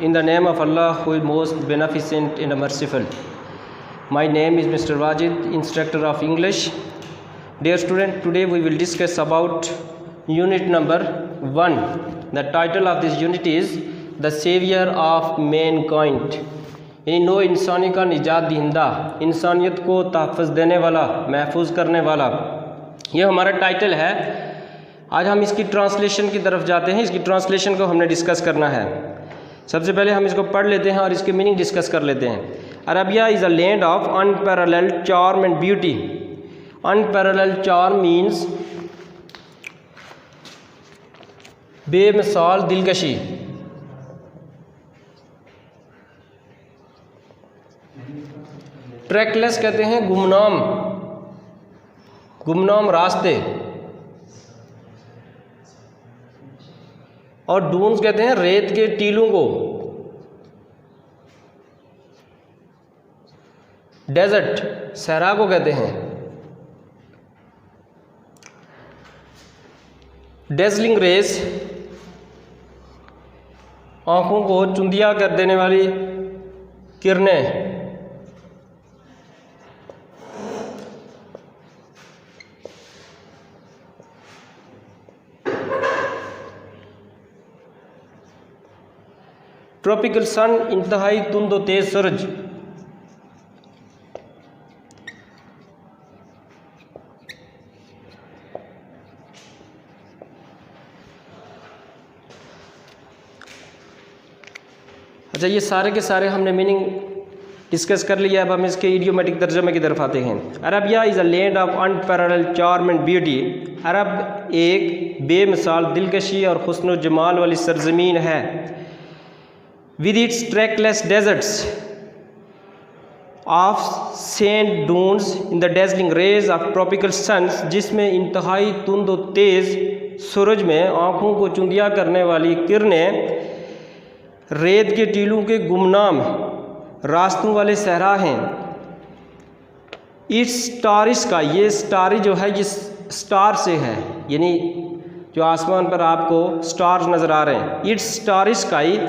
In the name of Allah, who is most beneficent and merciful. My name is Mr. Wajid, instructor of English. Dear student, today we will discuss about unit number 1. The title of this unit is The Savior of Mankind. यानी no इंसानी का निजात दहिंदा, इंसानियत को तहफ़्फ़ुज़ देने वाला, महफूज करने वाला, यह हमारा टाइटल है। आज हम इसकी ट्रांसलेशन की तरफ जाते हैं। इसकी ट्रांसलेशन को हमने डिस्कस करना है। सबसे पहले हम इसको पढ़ लेते हैं और इसके मीनिंग डिस्कस कर लेते हैं। Arabia is a land of unparalleled charm and beauty. Unparalleled charm means बेमिसाल दिलकशी। ट्रैकलेस कहते हैं गुमनाम रास्ते, और डून्स कहते हैं रेत के टीलों को। डेजर्ट सहरा को कहते हैं। डेजलिंग रेस आंखों को चुंदिया कर देने वाली किरणें। ट्रॉपिकल सन इंतहाई तुंद और तेज सूरज। अच्छा, ये सारे के सारे हमने मीनिंग डिस्कस कर लिया। अब हम इसके इडियोमेटिक तर्जमे की तरफ आते हैं। Arabia is a land of unparalleled charm and beauty. Arab एक बेमिसाल दिलकशी और हुस्न व जमाल वाली सरजमीन है। With its trackless deserts of sand dunes in the dazzling rays of tropical suns, जिसमें इंतहाई तुंद और तेज़ सूरज में आँखों को चुंदिया करने वाली किरणें, रेत के टीलों के गुमनाम रास्तों वाले सहरा हैं। इट्स स्टारी स्काई, ये स्टारी जो है ये स्टार से है, यानी जो आसमान पर आपको स्टार्स नज़र आ रहे हैं। इट्स स्टारी स्काई,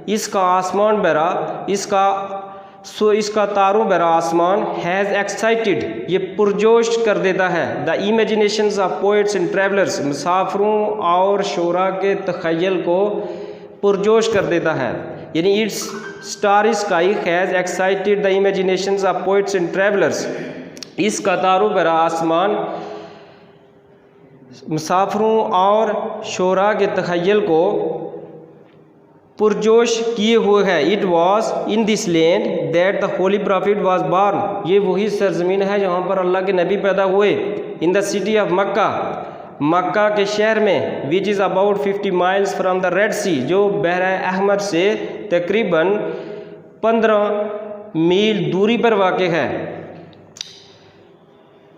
इसका आसमान बरा, इसका तारों बरा आसमान, हैज़ एक्साइटेड, ये पुरजोश कर देता है, the imaginations of poets and travellers, मुसाफरों और शोरा के तख़य्युल को पुरजोश कर देता है। यानी it's starry sky has excited the imaginations of poets and travellers, इसका तारों बरा आसमान मुसाफरों और शोरा के तख़य्युल को पुरजोश किए हुए है। It was in this land that the holy prophet was born, ये वही सरजमीन है जहाँ पर अल्लाह के नबी पैदा हुए। In the city of Mecca, Mecca के शहर में, which is about 50 miles from the Red Sea, जो बहरा अहमर से तकरीबन 15 मील दूरी पर वाक़ है।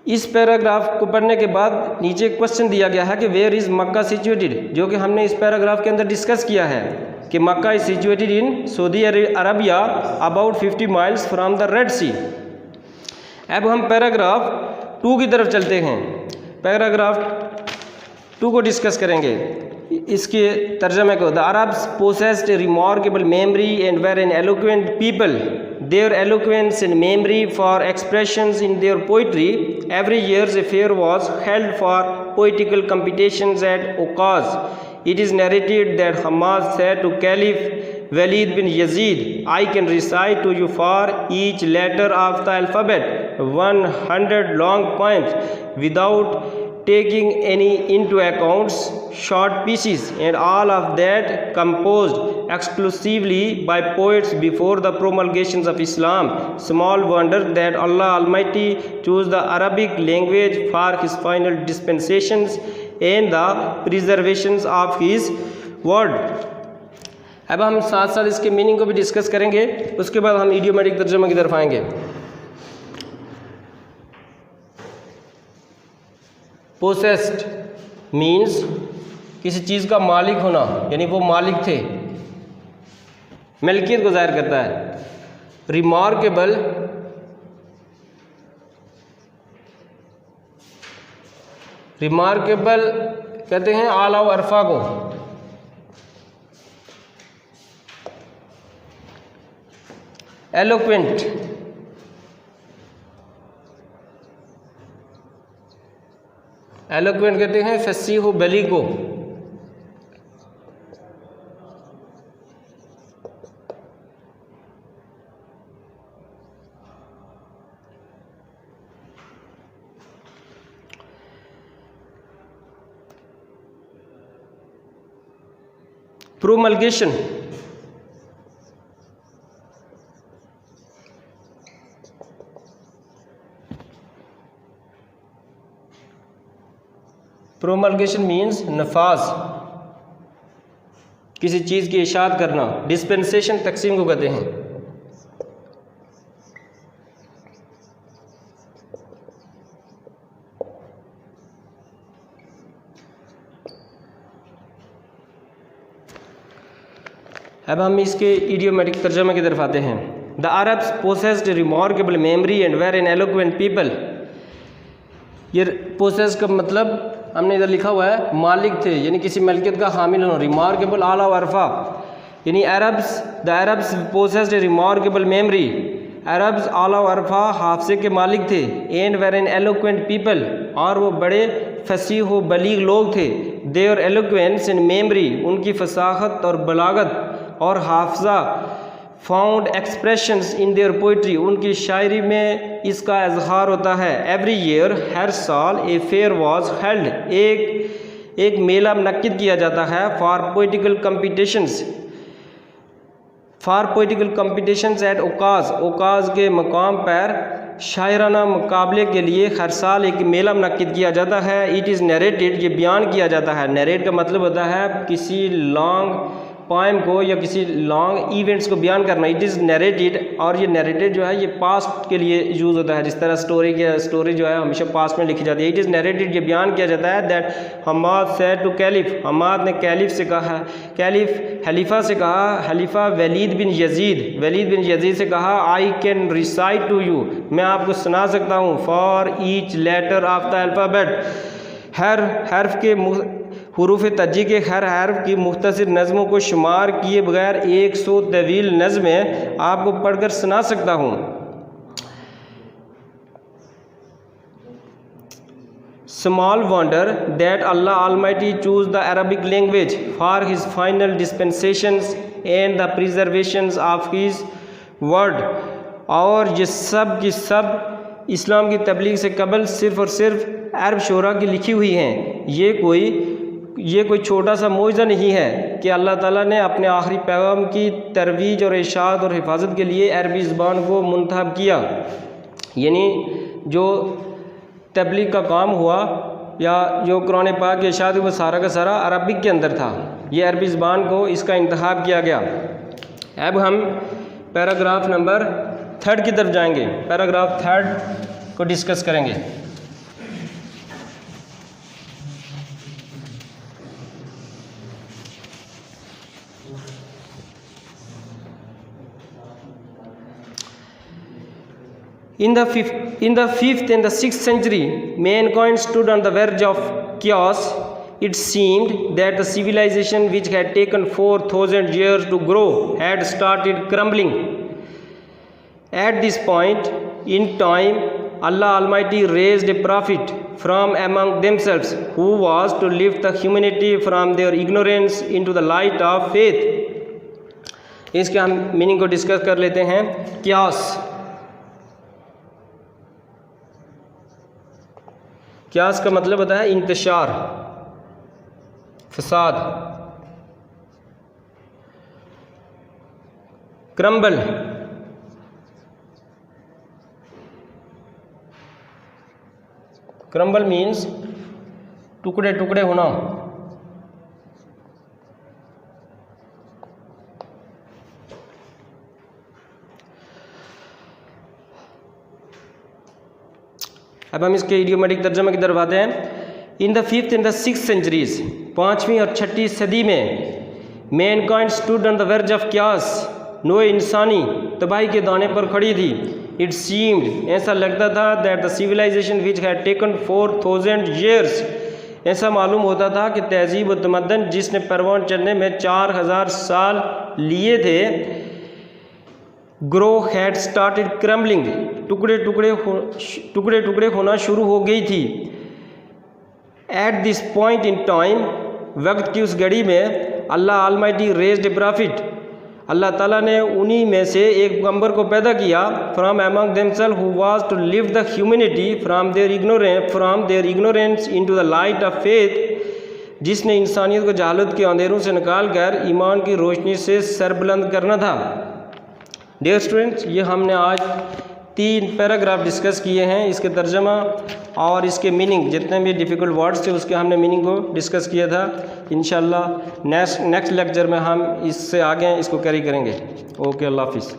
इस पैराग्राफ को पढ़ने के बाद नीचे क्वेश्चन दिया गया है कि वेयर इज़ मक्का सिचुएटेड, जो कि हमने इस पैराग्राफ के अंदर डिस्कस किया है कि Mecca is situated in Saudi Arabia about 50 miles from the Red Sea. अब हम पैराग्राफ 2 की तरफ चलते हैं। पैराग्राफ 2 को डिस्कस करेंगे। इसके तर्जमे को, the Arabs possessed remarkable memory and were an eloquent people, their eloquence and memory for expressions in their poetry. Every years a fair was held for poetical competitions at Okaz. It is narrated that Hammad said to Caliph Walid bin Yazid, I can recite to you for each letter of the alphabet 100 long poems without taking any into account short pieces, and all of that composed exclusively by poets before the promulgations of Islam. Small wonder that Allah Almighty chose the Arabic language for His final dispensations and the preservations of His word. अब हम साथ साथ इसके meaning को भी discuss करेंगे, उसके बाद हम इडियोमेटिक तर्जुमा की तरफ आएंगे। पोसेस्ड मीन्स किसी चीज़ का मालिक होना, यानी वो मालिक थे, मलकियत को ज़ाहिर करता है। रिमार्केबल रिमार्केबल कहते हैं आला व अरफा को। एलोक्वेंट, एलोक्वेंट कहते हैं फसीह बली को। प्रोमल्गेशन, प्रोमल्गेशन मीन्स नफाज, किसी चीज़ की इशाअत करना। डिस्पेंसेशन तकसीम को कहते हैं। अब हम इसके इडियोमेटिक तर्जमे की तरफ आते हैं। The Arabs possessed remarkable memory and were an eloquent people. ये पोसेस का मतलब हमने इधर लिखा हुआ है मालिक थे, यानी किसी मलकियत का हामिल होना। रिमार्केबल आला वरफा, यानी the Arabs possessed remarkable memory. Arabs आला वरफा हाफसे के मालिक थे। And were an eloquent people, और वो बड़े फसीह व बलीग लोग थे। देयर एलोक्वेंस इन मेमोरी, उनकी फसाहत और बलागत और हाफजा found expressions in their poetry, उनकी शायरी में इसका इजहार होता है। एवरी ईयर, हर साल, ए फेयर वाज हेल्ड, एक मेला मुनक्किद किया जाता है। फॉर पोइटिकल कम्पिटिशन्स एट ओकाज, ओकाज के मकाम पर शायराना मुकाबले के लिए हर साल एक मेला मुनक्किद किया जाता है। इट इज़ नरेटेड, ये बयान किया जाता है। नरेट का मतलब होता है किसी लॉन्ग पोएम को या किसी लॉन्ग इवेंट्स को बयान करना। इट इज़ नरेटेड, और ये नरेटेड जो है ये पास्ट के लिए यूज़ होता है। जिस तरह स्टोरी जो है हमेशा पास्ट में लिखी जाती है। इट इज़ नरेटेड, ये बयान किया जाता है। That Hammad said to caliph, Hammad ने कैलिफ से कहा, कैलिफ खलीफा से कहा, खलीफा वलीद बिन यजीद से कहा, I can recite to you, मैं आपको सुना सकता हूँ। For each letter of the alphabet, हर हर्फ के हुरूफ तज्जी के हर हर्फ की मुख्तसर नज़मों को शुमार किए बगैर 100 तवील नज़में आपको पढ़कर सुना सकता हूँ। Small wonder that Allah Almighty chose the Arabic language for his final dispensations and the preservations of his word, और ये सब की सब इस्लाम की तबलीग से कबल सिर्फ़ और सिर्फ अरब शोरा की लिखी हुई हैं। ये कोई छोटा सा मौजज़ा नहीं है कि अल्लाह ताला ने अपने आखिरी पैगाम की तरवीज और इशाअत और हिफाजत के लिए अरबी ज़बान को मुंतखब किया। यानी जो तबलीग का काम हुआ या जो कुरान पाक की इशाअत वो सारा का सारा अरबिक के अंदर था। ये अरबी ज़बान को इसका इंतखाब किया गया। अब हम पैराग्राफ नंबर 3 की तरफ जाएंगे। पैराग्राफ 3 को डिस्कस करेंगे। In the 5th and the 6th century, mankind stood on the verge of chaos. It seemed that the civilization which had taken 4,000 years to grow had started crumbling. At this point in time, Allah Almighty raised a prophet from among themselves who was to lift the humanity from their ignorance into the light of faith. इसके हम meaning को discuss कर लेते हैं। क्यास का मतलब होता है इंतशार, फसाद। क्रम्बल, क्रम्बल मीन्स टुकड़े टुकड़े होना। अब हम इसके इडियोमेटिक तर्जमे की तरफ आते हैं। In the 5th and the 6th centuries, 5वीं और 6ठी सदी में, mankind stood on the verge of chaos, नोए इंसानी तबाही के दाने पर खड़ी थी। इट सीम्ड, ऐसा लगता था, that the civilization which had taken 4,000 years, ऐसा मालूम होता था कि तहजीब व तमद्दन जिसने परवान चढ़ने में 4,000 साल लिए थे, ग्रो हैड स्टार्टेड क्रम्बलिंग, टुकड़े टुकड़े होना शुरू हो गई थी। At this point in time, वक्त की उस घड़ी में, अल्लाह ऑलमाइटी रेज्ड ए प्रॉफिट, अल्लाह ताला ने उन्हीं में से एक पैगंबर को पैदा किया, from among themselves who was to live the humanity from their ignorance into the light of faith, जिसने इंसानियत को जहालत के अंधेरों से निकाल कर ईमान की रोशनी से सरबुलंद करना था। डियर स्टूडेंट्स, ये हमने आज 3 पैराग्राफ डिस्कस किए हैं। इसके तर्जमा और इसके मीनिंग, जितने भी डिफ़िकल्ट वर्ड्स थे उसके हमने मीनिंग को डिस्कस किया था। इंशाल्लाह नेक्स्ट लेक्चर में हम इससे आगे इसको कैरी करेंगे। ओके, अल्लाह हाफिज़।